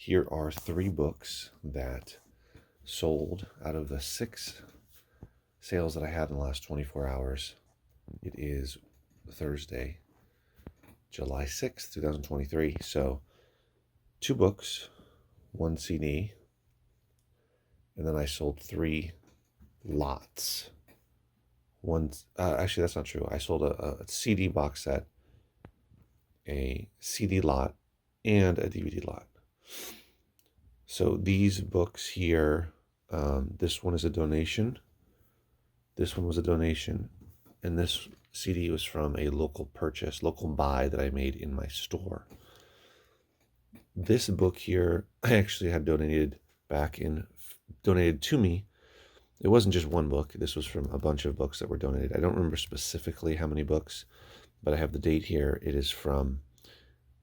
Here are 3 books that sold out of the 6 sales that I had in the last 24 hours. It is Thursday, July 6th, 2023. So 2 books, 1 CD, and then I sold 3 lots. Actually, that's not true. I sold a CD box set, a CD lot, and a DVD lot. So these books here, this one is a donation. This one was a donation. And this CD was from a local purchase, local buy that I made in my store. This book here, I actually had donated to me. It wasn't just one book. This was from a bunch of books that were donated. I don't remember specifically how many books, but I have the date here. It is from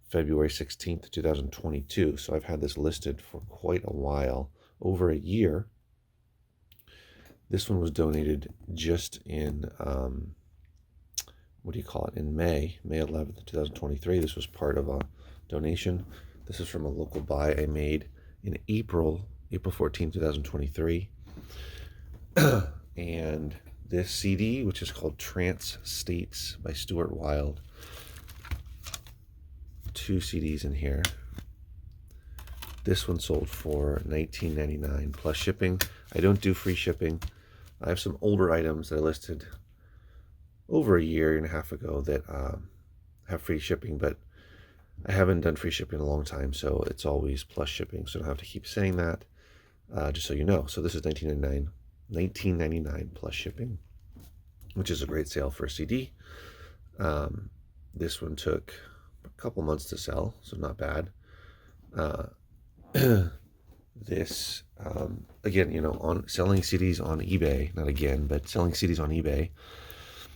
February 16th, 2022. So I've had this listed for quite a while, over a year. This one was donated just in, in May 11th, 2023. This was part of a donation. This is from a local buy I made in April 14th, 2023. And this CD, which is called Trance States by Stuart Wilde, 2 CDs in here. This one sold for $19.99 plus shipping. I don't do free shipping. I have some older items that I listed over a year and a half ago that have free shipping, but I haven't done free shipping in a long time, so it's always plus shipping, so I don't have to keep saying that, just so you know. So this is $19.99 plus shipping, which is a great sale for a CD. This one took a couple months to sell, so not bad. This, again, on selling CDs on eBay, not again, but selling CDs on eBay,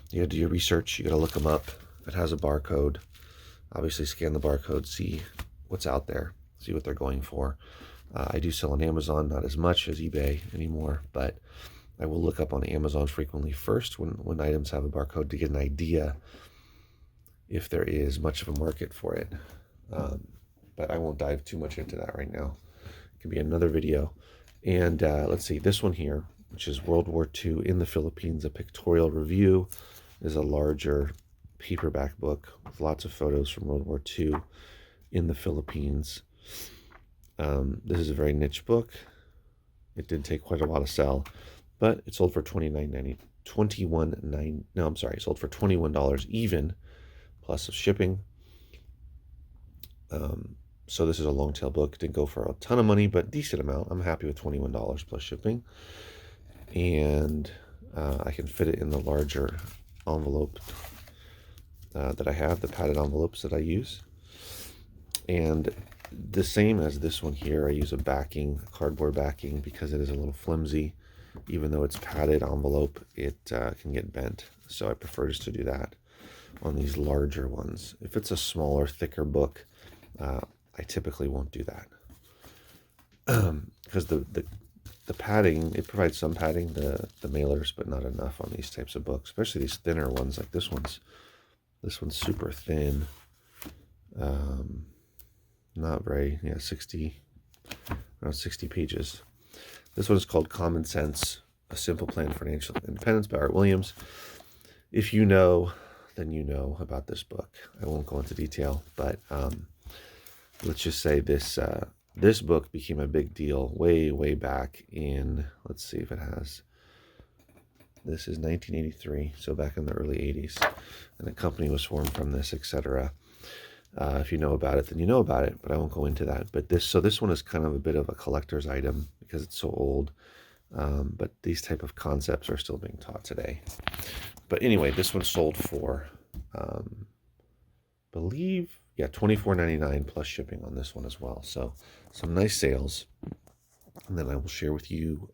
you gotta do your research, you gotta look them up. It has a barcode. Obviously scan the barcode, see what's out there, see what they're going for. I do sell on Amazon, not as much as eBay anymore, but I will look up on Amazon frequently first when items have a barcode to get an idea if there is much of a market for it. But I won't dive too much into that right now. It can be another video. And let's see, this one here, which is World War II in the Philippines, a pictorial review, is a larger paperback book with lots of photos from World War II in the Philippines. This is a very niche book. It did take quite a while to sell, but it sold for $21 even, plus of shipping. So this is a long tail book. Didn't go for a ton of money, but decent amount. I'm happy with $21 plus shipping. And I can fit it in the larger envelope that I have, the padded envelopes that I use. And the same as this one here, I use a cardboard backing, because it is a little flimsy. Even though it's padded envelope, it can get bent. So I prefer just to do that on these larger ones. If it's a smaller, thicker book, I typically won't do that. Because the padding, it provides some padding, the mailers, but not enough on these types of books, especially these thinner ones like this one's super thin. Not very, 60 pages. This one is called Common Sense, A Simple Plan for Financial Independence by Art Williams. If you know, then you know about this book. I won't go into detail, but let's just say this book became a big deal way back in, let's see if it has, this is 1983, so back in the early 80s, and a company was formed from this, etc. If you know about it, then you know about it, but I won't go into that. But this one is kind of a bit of a collector's item because it's so old, but these type of concepts are still being taught today. But anyway, this one sold for, $24.99 plus shipping on this one as well. So some nice sales. And then I will share with you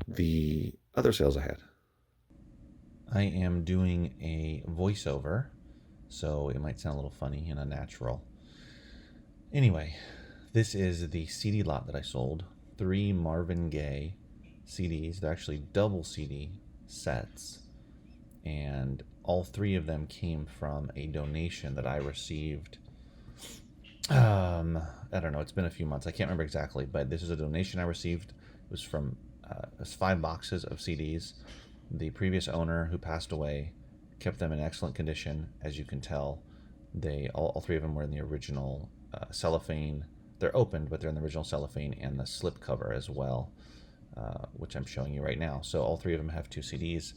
the other sales I had. I am doing a voiceover, so it might sound a little funny and unnatural. Anyway, this is the CD lot that I sold. 3 Marvin Gaye CDs. They're actually double CD sets. And all 3 of them came from a donation that I received I don't know. It's been a few months. I can't remember exactly, but this is a donation I received. It was from it was 5 boxes of CDs. The previous owner, who passed away, kept them in excellent condition. As you can tell, they all three of them were in the original cellophane. They're opened, but they're in the original cellophane and the slip cover as well, which I'm showing you right now. So all three of them have 2 CDs.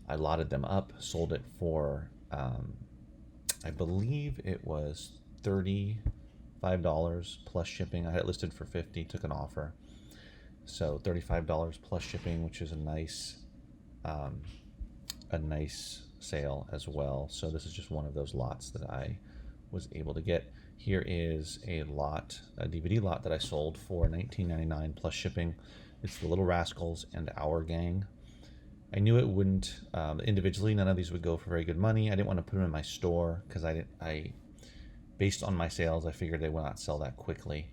I lotted them up, sold it for, I believe it was $35 plus shipping. I had it listed for 50, took an offer. So $35 plus shipping, which is um, a nice sale as well. So this is just one of those lots that I was able to get. Here is a lot, a DVD lot that I sold for $19.99 plus shipping. It's The Little Rascals and Our Gang. I knew it wouldn't individually. None of these would go for very good money. I didn't want to put them in my store because based on my sales, I figured they would not sell that quickly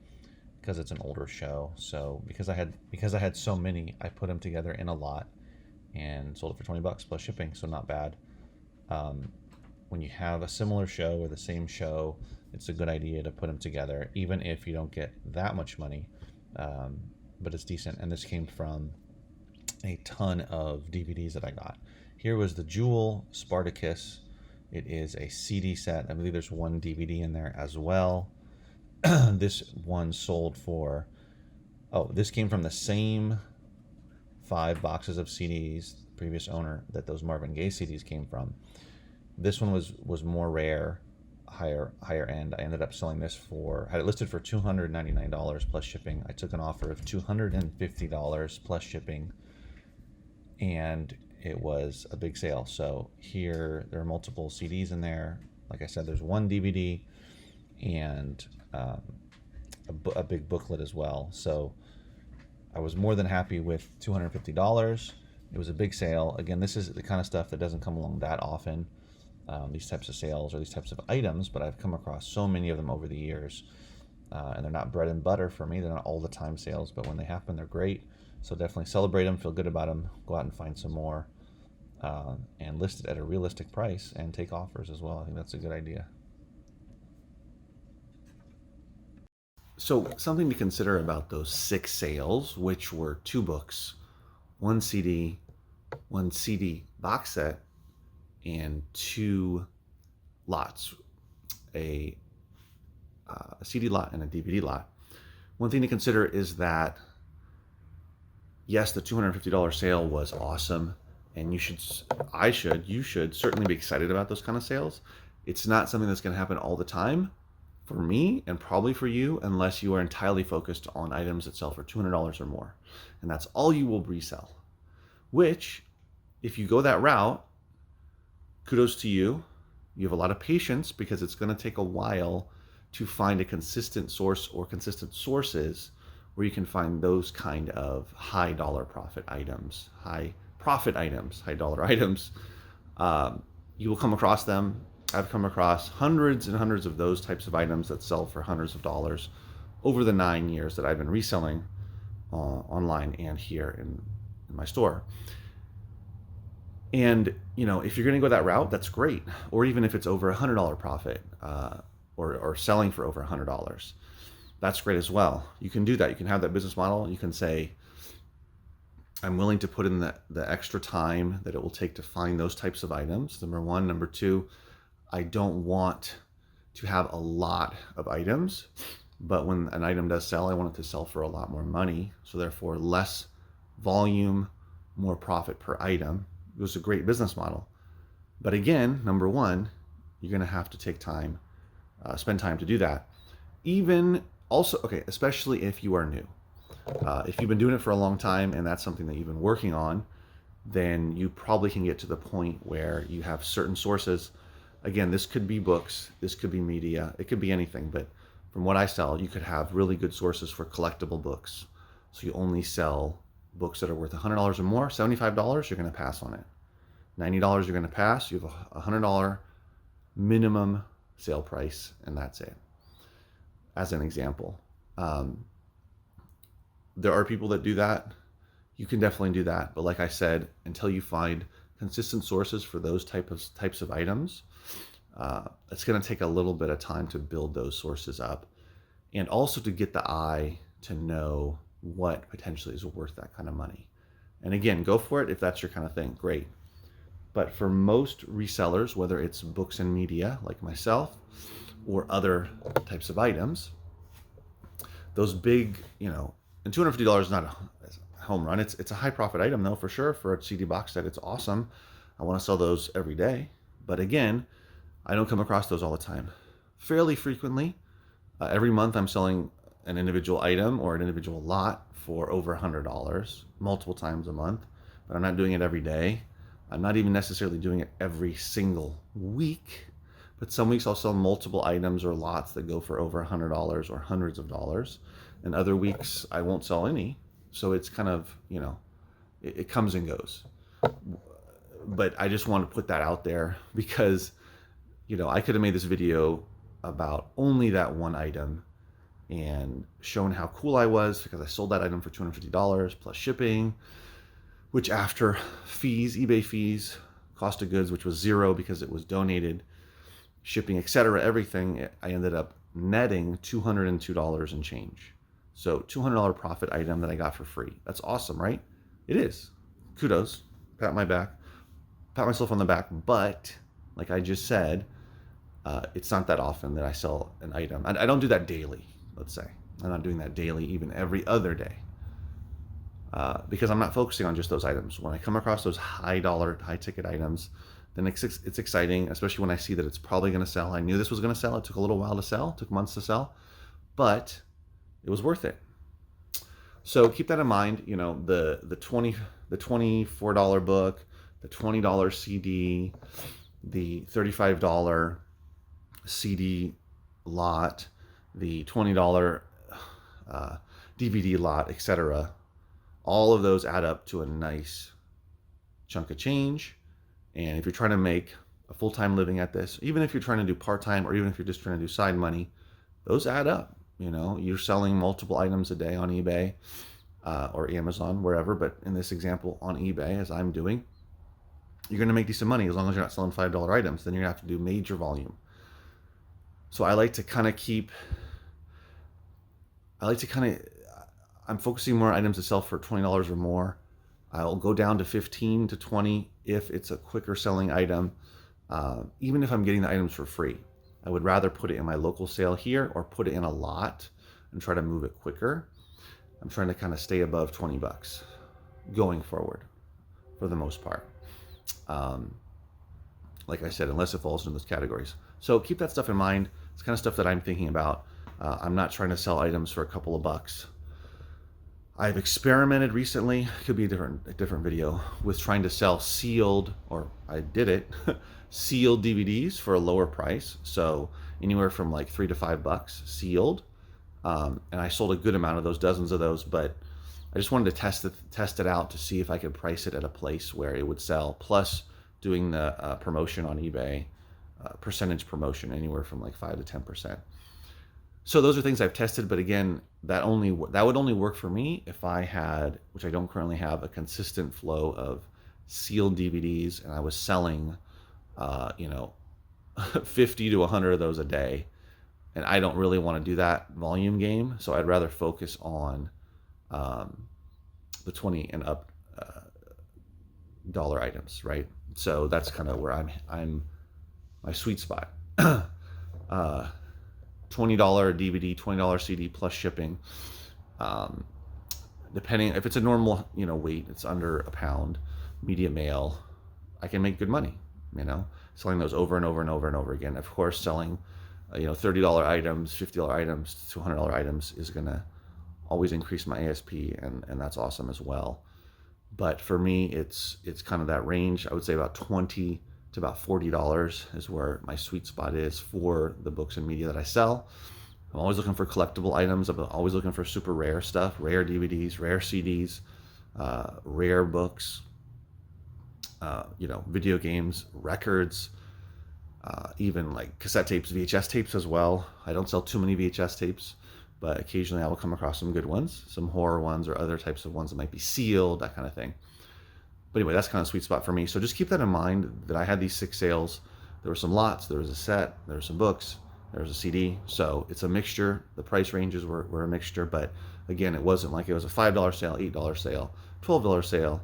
because it's an older show. So because I had so many, I put them together in a lot and sold it for $20 plus shipping. So not bad. When you have a similar show or the same show, it's a good idea to put them together, even if you don't get that much money. But it's decent. And this came from a ton of DVDs that I got. Here was the Jewel Spartacus. It is a CD set. I believe there's one DVD in there as well. This one sold for, this came from the same 5 boxes of CDs, the previous owner, that those Marvin Gaye CDs came from. This one was more rare, higher end. I ended up selling this had it listed for $299 plus shipping. I took an offer of $250 plus shipping, and it was a big sale. So here there are multiple CDs in there. Like I said, there's one DVD and a big booklet as well. So I was more than happy with $250. It was a big sale. Again, this is the kind of stuff that doesn't come along that often, these types of sales or these types of items, but I've come across so many of them over the years. And they're not bread and butter for me. They're not all the time sales, but when they happen, they're great. So definitely celebrate them, feel good about them, go out and find some more, and list it at a realistic price and take offers as well. I think that's a good idea. So something to consider about those 6 sales, which were 2 books, 1 CD, 1 CD box set, and 2 lots, a CD lot and a DVD lot. One thing to consider is that, yes, the $250 sale was awesome, and you should certainly be excited about those kind of sales. It's not something that's going to happen all the time for me and probably for you unless you are entirely focused on items that sell for $200 or more. And that's all you will resell. Which, if you go that route, kudos to you. You have a lot of patience because it's going to take a while to find a consistent source or consistent sources where you can find those kind of high dollar profit items, high dollar items. You will come across them. I've come across hundreds and hundreds of those types of items that sell for hundreds of dollars over the 9 years that I've been reselling online and here in my store. And if you're going to go that route, that's great. Or even if it's over $100 profit, or selling for over $100, that's great as well. You can do that. You can have that business model. You can say, I'm willing to put in the extra time that it will take to find those types of items. Number one. Number two, I don't want to have a lot of items, but when an item does sell, I want it to sell for a lot more money. So therefore, less volume, more profit per item. It was a great business model. But again, number one, you're going to have to take time, spend time to do that. Especially if you are new. If you've been doing it for a long time and that's something that you've been working on, then you probably can get to the point where you have certain sources. Again, this could be books, this could be media, it could be anything, but from what I sell, you could have really good sources for collectible books. So you only sell books that are worth $100 or more. $75, you're going to pass on it. $90, you're going to pass. You have a $100 minimum sale price, and that's it. As an example, there are people that do that. You can definitely do that, but like I said, until you find consistent sources for those types of items, it's going to take a little bit of time to build those sources up. and also to get the eye to know what potentially is worth that kind of money. And again, go for it if that's your kind of thing, great. But for most resellers, whether it's books and media like myself or other types of items, those big, and $250 is not a home run. It's a high profit item though, for sure. For a CD box set, it's awesome. I want to sell those every day. But again, I don't come across those all the time. Fairly frequently, every month I'm selling an individual item or an individual lot for over $100 multiple times a month, but I'm not doing it every day. I'm not even necessarily doing it every single week, but some weeks I'll sell multiple items or lots that go for over $100 or hundreds of dollars, and other weeks I won't sell any. So it's kind of, it comes and goes. But I just want to put that out there because, I could have made this video about only that one item and shown how cool I was because I sold that item for $250 plus shipping, which after fees, eBay fees, cost of goods, which was zero because it was donated, shipping, etc., everything, I ended up netting $202 and change. So $200 profit item that I got for free. That's awesome, right? It is. Kudos. Pat myself on the back. But like I just said, it's not that often that I sell an item. I don't do that daily, let's say. I'm not doing that daily, even every other day. Because I'm not focusing on just those items. When I come across those high ticket items, then it's exciting, especially when I see that it's probably going to sell. I knew this was going to sell. It took a little while to sell, took months to sell, but it was worth it. So keep that in mind. The $24 book, the $20 CD, the $35 CD lot, the $20 DVD lot, etc. All of those add up to a nice chunk of change. And if you're trying to make a full-time living at this, even if you're trying to do part-time or even if you're just trying to do side money, those add up. You're selling multiple items a day on eBay or Amazon, wherever, but in this example on eBay, as I'm doing, you're going to make decent money as long as you're not selling $5 items. Then you're going to have to do major volume. So I like to kind of I'm focusing more on items to sell for $20 or more. I'll go down to 15 to 20 if it's a quicker selling item, even if I'm getting the items for free. I would rather put it in my local sale here or put it in a lot and try to move it quicker. I'm trying to kind of stay above 20 bucks going forward for the most part. Like I said, unless it falls into those categories. So keep that stuff in mind. It's kind of stuff that I'm thinking about. I'm not trying to sell items for a couple of bucks. I've experimented recently, could be a different video, with trying to sell sealed, or I did it, sealed DVDs for a lower price. So anywhere from like $3 to $5 sealed. And I sold a good amount of those, dozens of those, but I just wanted to test it out to see if I could price it at a place where it would sell, plus doing the promotion on eBay, percentage promotion, anywhere from like 5 to 10%. So those are things I've tested, but again, that would only work for me if I had, which I don't currently have, a consistent flow of sealed DVDs, and I was selling, 50 to 100 of those a day. And I don't really want to do that volume game, so I'd rather focus on the 20 and up dollar items, right? So that's kind of where I'm my sweet spot. $20 DVD, $20 CD plus shipping. Depending if it's a normal, weight, it's under a pound, medium mail, I can make good money, selling those over and over and over and over again. Of course, selling, $30 items, $50 items, $200 items is gonna always increase my ASP, and that's awesome as well. But for me, it's kind of that range. I would say about $20 to about $40 is where my sweet spot is for the books and media that I sell. I'm always looking for collectible items. I'm always looking for super rare stuff, rare DVDs, rare CDs, rare books, video games, records, even like cassette tapes, VHS tapes as well. I don't sell too many VHS tapes, but occasionally I will come across some good ones, some horror ones or other types of ones that might be sealed, that kind of thing. But anyway, that's kind of a sweet spot for me. So just keep that in mind that I had these 6 sales. There were some lots, there was a set, there were some books, there's a CD. So it's a mixture. The price ranges were a mixture, but again, it wasn't like it was a $5 sale, $8 sale, $12 sale,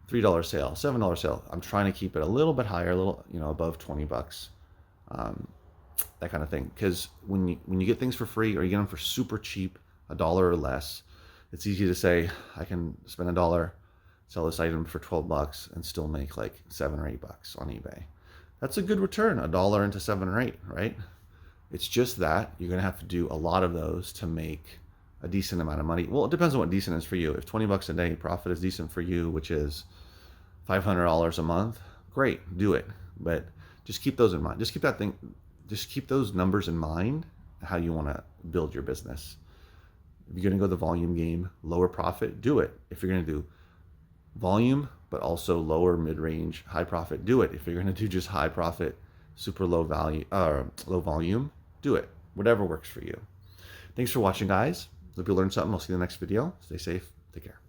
$3 sale, $7 sale. I'm trying to keep it a little bit higher, a little, above 20 bucks, that kind of thing. Because when you get things for free or you get them for super cheap, a dollar or less, it's easy to say, I can spend a dollar, sell this item for 12 bucks and still make like 7 or 8 bucks on eBay. That's a good return, a dollar into 7 or 8, right? It's just that you're going to have to do a lot of those to make a decent amount of money. Well, it depends on what decent is for you. If 20 bucks a day profit is decent for you, which is $500 a month, great, do it. But just keep those in mind. Just keep those numbers in mind, how you want to build your business. If you're going to go the volume game, lower profit, do it. If you're going to do volume, but also lower mid-range, high profit, do it. If you're going to do just high profit, super low value, low volume, do it. Whatever works for you. Thanks for watching, guys. Hope you learned something. I'll see you in the next video. Stay safe. Take care.